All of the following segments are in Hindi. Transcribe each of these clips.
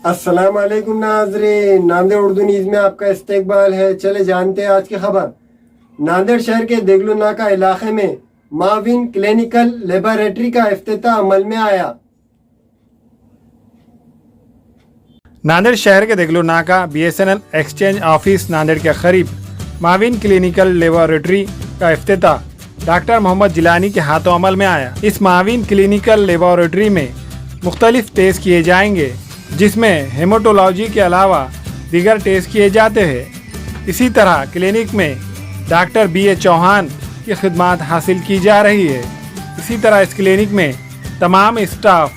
अस्सलाम वालेकुम नाज़रीन, नांदेड़ उर्दू न्यूज़ में आपका इस्तकबाल है। चले जानते हैं आज की खबर। नांदेड़ शहर के देगलू नाका इलाके में माविन क्लिनिकल लेबोरेटरी का इफ्तिताह अमल में आया। नांदेड़ शहर के देगलू नाका BSNL एक्सचेंज ऑफिस नांदेड़ के करीब माविन क्लिनिकल लेबोरेटरी का इफ्तिताह डॉक्टर मोहम्मद जिलानी के हाथों अमल में आया। इस माविन क्लिनिकल लेबोरेटरी में मुख्तलिफ टेस्ट किए जाएंगे, जिसमें हेमाटोलॉजी के अलावा दीगर टेस्ट किए जाते हैं। इसी तरह क्लिनिक में डॉक्टर BA चौहान की खिदमत हासिल की जा रही है। इसी तरह इस क्लिनिक में तमाम स्टाफ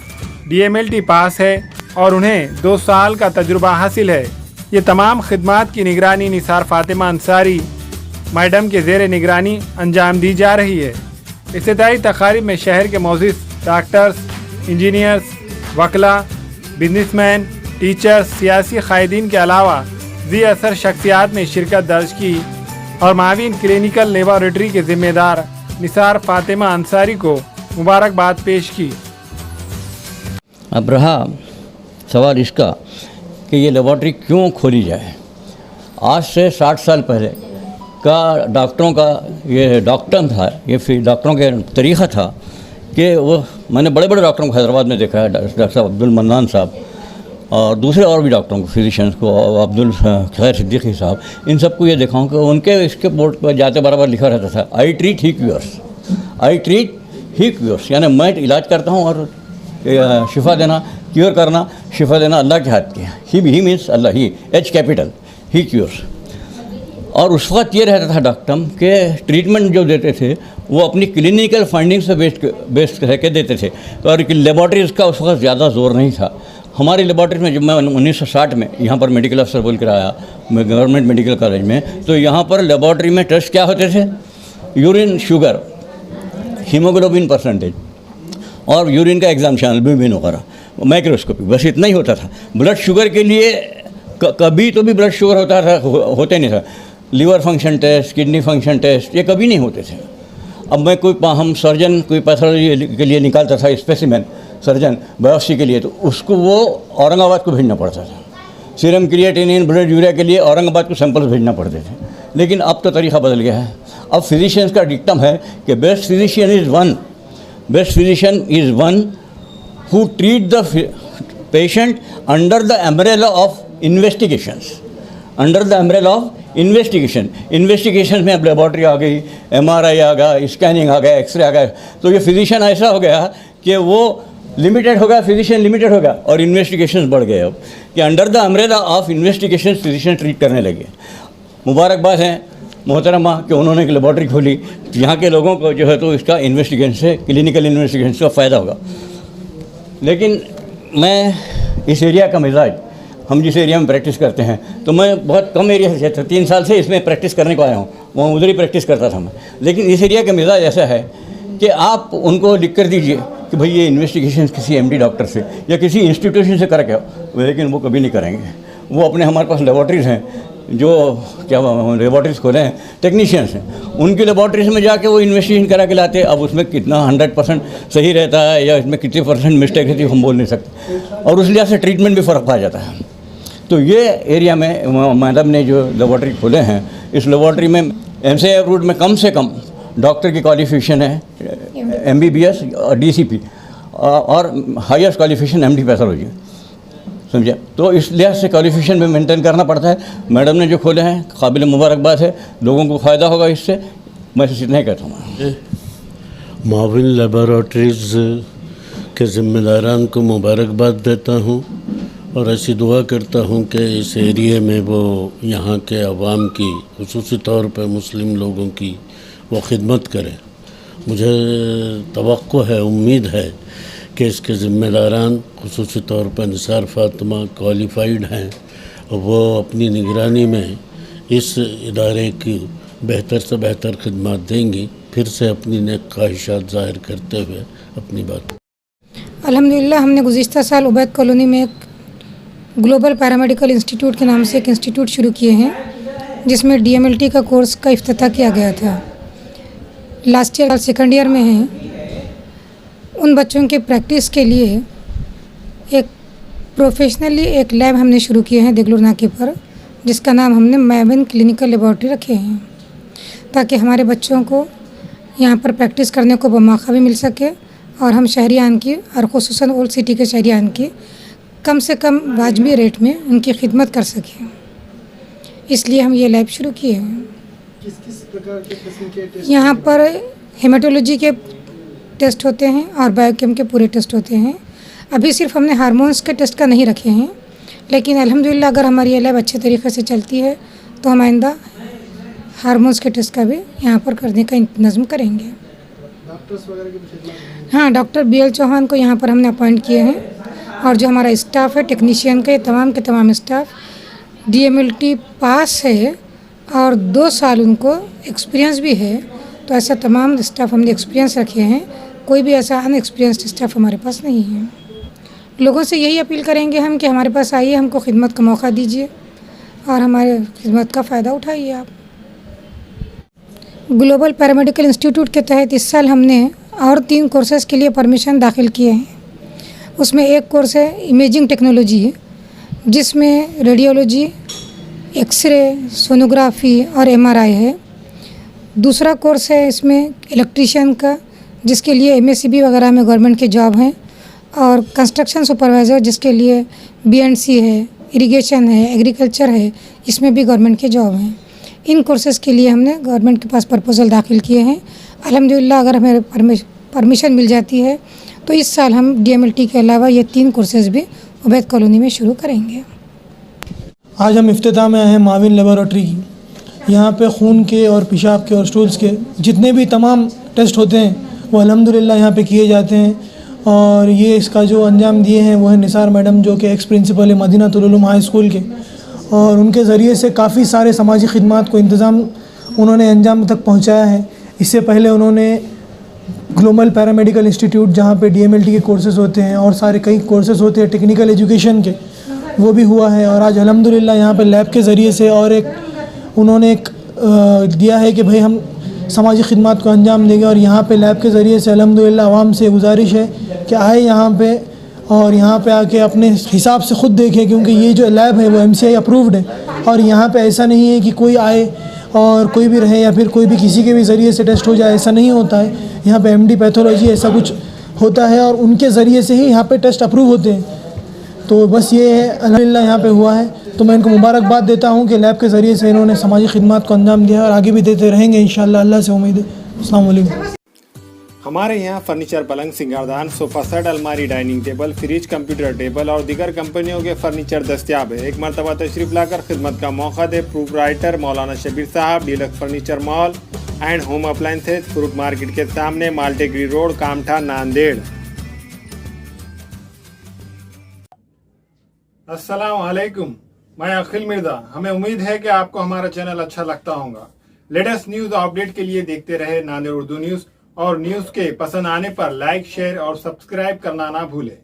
DMLT पास है और उन्हें 2 साल का तजुर्बा हासिल है। ये तमाम खिदमत की निगरानी निसार फातिमा अंसारी मैडम के ज़ेर निगरानी अंजाम दी जा रही है। इफ्तिताई तकारीब में शहर के मोअज़्ज़िज़ डॉक्टर्स, इंजीनियर्स, वकला, बिजनेसमैन, टीचर्स, सियासी कायदीन के अलावा ज़ी असर शख्सियात ने शिरकत दर्ज की और माविन क्लिनिकल लेबोरेटरी के ज़िम्मेदार निसार फातिमा अंसारी को मुबारकबाद पेश की। अब रहा सवाल इसका कि ये लेबोरेटरी क्यों खोली जाए। आज से 60 साल पहले का डॉक्टरों का ये डॉक्टर था, ये फिर डॉक्टरों का तरीक़ा था कि वो मैंने बड़े बड़े डॉक्टरों को हैदराबाद में देखा है, डॉक्टर साहब अब्दुल मन्नान साहब और दूसरे और भी डॉक्टरों को, फिजिशियंस को, अब्दुल खैर सिद्दीकी साहब, इन सबको ये देखा हूँ कि उनके इसके बोर्ड पर जाते बराबर लिखा रहता था, I treat he cures, I treat he cures, यानी मैं इलाज करता हूँ और शिफा देना, क्यूर करना, शिफा देना अल्लाह के हाथ की। ही मीन्स अल्लाह, ही H कैपिटल, ही क्यूर्स। और उस वक्त ये रहता था डॉक्टर के ट्रीटमेंट जो देते थे वो अपनी क्लिनिकल फाइंडिंग से बेस्ड रह के देते थे, और लेबॉर्ट्रीज़ का उस वक्त ज़्यादा जोर नहीं था। हमारी लेबॉर्ट्रीज में जब मैं 1960 में यहाँ पर मेडिकल अफसर बोल कर आया मैं गवर्नमेंट मेडिकल कॉलेज में, तो यहाँ पर लेबॉर्ट्री में टेस्ट क्या होते थे, यूरिन शुगर, हीमोग्लोबिन परसेंटेज और यूरिन का एग्जामिनेशन, एल्ब्यूमिन वगैरह, माइक्रोस्कोपी, बस इतना ही होता था। ब्लड शुगर के लिए कभी तो भी ब्लड शुगर होता था, होते नहीं था। Liver function test, kidney function test, ये कभी नहीं होते थे। अब मैं हम सर्जन कोई पैथोलॉजी के लिए निकालता था स्पेसिमेन, सर्जन बायोप्सी के लिए, तो उसको वो औरंगाबाद को भेजना पड़ता था। सीरम क्रिएटिनिन, ब्लड यूरिया के लिए औरंगाबाद को सैंपल्स भेजना पड़ते थे। लेकिन अब तो तरीका बदल गया है। अब फिजिशियंस का डिक्टम है कि best physician is one who treat the patient under the umbrella of investigations, under the umbrella of investigation में अब लेबॉर्ट्री आ गई, MRI आ गया, स्कैनिंग आ गया, एक्सरे आ गया, तो ये फिजिशियन ऐसा हो गया कि वो लिमिटेड हो गया, फिजिशियन लिमिटेड हो गया और इन्वेस्टिगेशंस बढ़ गए। अब कि under the umbrella of investigation physician treat करने लगे। मुबारकबाद है मोहतरमा कि उन्होंने एक लेबॉर्ट्री खोली, यहाँ के लोगों को जो है तो इसका इन्वेस्टिगेशन से, क्लिनिकल इन्वेस्टिगेशन से फ़ायदा होगा। लेकिन मैं इस एरिया का मिजाज, हम जिस एरिया में प्रैक्टिस करते हैं, तो मैं बहुत कम एरिया से 3 साल से इसमें प्रैक्टिस करने को आया हूँ, वहाँ उधर ही प्रैक्टिस करता था मैं। लेकिन इस एरिया का मिजाज ऐसा है कि आप उनको लिख कर दीजिए कि भाई ये इन्वेस्टिगेशन किसी MD डॉक्टर से या किसी इंस्टीट्यूशन से करके आओ, लेकिन वो कभी नहीं करेंगे। वो अपने, हमारे पास लेबॉर्ट्रीज़ हैं जो क्या लेबॉर्ट्रीज़ खोले हैं, टेक्नीशियंस हैं, उनकी लेबॉर्ट्रीज में जाके वो इन्वेस्टिगेशन करा के लाते हैं। अब उसमें कितना 100% सही रहता है या इसमें कितने % मिस्टेक रहती है हम बोल नहीं सकते, और उस लिहाज से ट्रीटमेंट भी फ़र्क पा जाता है। तो ये एरिया में मैडम ने जो लेबॉर्ट्री खोले हैं, इस लेबॉर्ट्री में MCA रूट में कम से कम डॉक्टर की क्वालिफिकेशन है MBBS और DCP और हाईएस्ट क्वालिफिकेशन MD पैथोलॉजी, समझे। तो इस लिहाज से क्वालिफिकेशन में मेंटेन करना पड़ता है। मैडम ने जो खोले हैं काबिल मुबारकबाद है, लोगों को फ़ायदा होगा इससे, मैं इतना ही कहता हूँ। माविन लेबोरेटरीज़ के ज़िम्मेदारान को मुबारकबाद देता हूँ और ऐसी दुआ करता हूँ कि इस एरिए में वो यहाँ के अवाम की, खुसूसी तौर पर मुस्लिम लोगों की वो खिदमत करें। मुझे तवक्को है, उम्मीद है कि इसके ज़िम्मेदारान खुसूसी तौर पर निसार फातिमा क्वालिफ़ाइड हैं और वो अपनी निगरानी में इस इदारे की बेहतर से बेहतर खिदमत देंगी। फिर से अपनी नेक ख्वाहिशात ज़ाहिर करते हुए अपनी बात। अल्हम्दुलिल्लाह हमने गुज़िश्ता साल उबैद कॉलोनी में एक ग्लोबल पैरामेडिकल इंस्टीट्यूट के नाम से एक इंस्टीट्यूट शुरू किए हैं, जिसमें DMLT का कोर्स का इफ्तिताह किया गया था। लास्ट ईयर सेकंड ईयर में हैं। उन बच्चों के प्रैक्टिस के लिए एक प्रोफेशनली एक लैब हमने शुरू किए हैं देगलूर नाके पर, जिसका नाम हमने माविन क्लिनिकल लेबॉर्ट्री रखे हैं, ताकि हमारे बच्चों को यहाँ पर प्रैक्टिस करने को मौका भी मिल सके और हम शहरियान की और ख़ुसूसन ओल्ड सिटी के शहरियान की कम से कम वाजबी रेट में उनकी खिदमत कर सकें। इसलिए हम ये लैब शुरू किए हैं। किस प्रकार के किस्म के टेस्ट यहाँ पर हेमाटोलॉजी के टेस्ट होते हैं और बायोकेम के पूरे टेस्ट होते हैं। अभी सिर्फ हमने हार्मोन्स के टेस्ट का नहीं रखे हैं, लेकिन अल्हम्दुलिल्लाह अगर हमारी ये लैब अच्छे तरीके से चलती है तो हम आइंदा हार्मोन्स के टेस्ट का भी यहाँ पर करने का इंतज़ाम करेंगे। डॉक्टर्स वगैरह की खिदमत? हाँ, डॉक्टर BL चौहान को यहाँ पर हमने अपॉइंट किए हैं और जो हमारा स्टाफ है टेक्नीशियन का, ये तमाम के तमाम स्टाफ DMLT पास है और 2 साल उनको एक्सपीरियंस भी है। तो ऐसा तमाम स्टाफ हमने एक्सपीरियंस रखे हैं, कोई भी ऐसा अनएक्सपीरियंस्ड स्टाफ हमारे पास नहीं है। लोगों से यही अपील करेंगे हम कि हमारे पास आइए, हमको खिदमत का मौका दीजिए और हमारे खिदमत का फ़ायदा उठाइए आप। ग्लोबल पैरामेडिकल इंस्टीट्यूट के तहत इस साल हमने और 3 कोर्सेज़ के लिए परमिशन दाखिल किए हैं। उसमें एक कोर्स है इमेजिंग टेक्नोलॉजी, जिसमें रेडियोलॉजी, एक्सरे, सोनोग्राफी और MRI है। दूसरा कोर्स है इसमें इलेक्ट्रीशियन का, जिसके लिए MSCB वगैरह में गवर्नमेंट के जॉब हैं, और कंस्ट्रक्शन सुपरवाइज़र जिसके लिए BNC है, इरिगेशन है, एग्रीकल्चर है, इसमें भी गवर्नमेंट के जॉब हैं। इन कोर्सेज़ के लिए हमने गवर्नमेंट के पास प्रपोज़ल दाखिल किए हैं। अल्हम्दुलिल्लाह अगर हमें परमिशन मिल जाती है तो इस साल हम DMLT के अलावा ये 3 कोर्सेज़ भी उबैद कॉलोनी में शुरू करेंगे। आज हम इफ्तिताह में आए हैं माविन लेबॉरेटरी की। यहाँ पे खून के और पेशाब के और स्टूल्स के जितने भी तमाम टेस्ट होते हैं वो अल्हम्दुलिल्लाह यहाँ पे किए जाते हैं। और ये इसका जो अंजाम दिए हैं वो है निसार मैडम, जो कि एक्स प्रिंसिपल है मदीनातुल उलूम हाई स्कूल के, और उनके ज़रिए से काफ़ी सारे समाजी खिदमात को इंतज़ाम उन्होंने अंजाम तक पहुँचाया है। इससे पहले उन्होंने ग्लोबल पैरामेडिकल इंस्टीट्यूट, जहाँ पे DMLT के कोर्सेज़ होते हैं और सारे कई कोर्सेज़ होते हैं टेक्निकल एजुकेशन के, वो भी हुआ है। और आज अल्हम्दुलिल्लाह यहाँ पे लैब के ज़रिए से और उन्होंने एक दिया है कि भाई हम समाजी खिदमत को अंजाम देंगे। और यहाँ पे लैब के ज़रिए से अल्हम्दुलिल्लाह आवाम से गुजारिश है कि आए यहाँ पे और यहाँ पे आके अपने हिसाब से ख़ुद देखें, क्योंकि ये जो लैब है वो MCI अप्रूव्ड है। और यहाँ पे ऐसा नहीं है कि कोई आए और कोई भी रहे या फिर कोई भी किसी के भी ज़रिए से टेस्ट हो जाए, ऐसा नहीं होता है। यहाँ पे MD पैथोलॉजी ऐसा कुछ होता है और उनके ज़रिए से ही यहाँ पे टेस्ट अप्रूव होते हैं। तो बस ये है, अल्हम्दुलिल्लाह यहाँ पे हुआ है। तो मैं इनको मुबारकबाद देता हूँ कि लैब के ज़रिए से इन्होंने समाजी खिदमत को अंजाम दिया और आगे भी देते रहेंगे इंशाअल्लाह, अल्लाह से उम्मीद है। अस्सलाम वालेकुम। हमारे यहाँ फर्नीचर, पलंग, सिंगारदान, सोफ़ा सेट, अलमारी, dining table, fridge, computer table और दीगर कंपनियों के फर्नीचर दस्तियाब है। एक मरतबा तशरीफ़ लाकर खिदमत का मौका दे। प्रोप्राइटर मौलाना शबीर साहब, deluxe furniture mall and home appliances, fruit market के सामने, माल्टेगरी रोड, कामठा, नांदेड़। अस्सलाम वालेकुम, मैं अखिल मिर्जा। हमें उम्मीद है कि आपको हमारा चैनल अच्छा लगता होगा। लेटेस्ट न्यूज़ अपडेट के लिए देखते रहे नांदेड़ उर्दू न्यूज़, और न्यूज़ के पसंद आने पर लाइक, शेयर और सब्सक्राइब करना ना भूलें।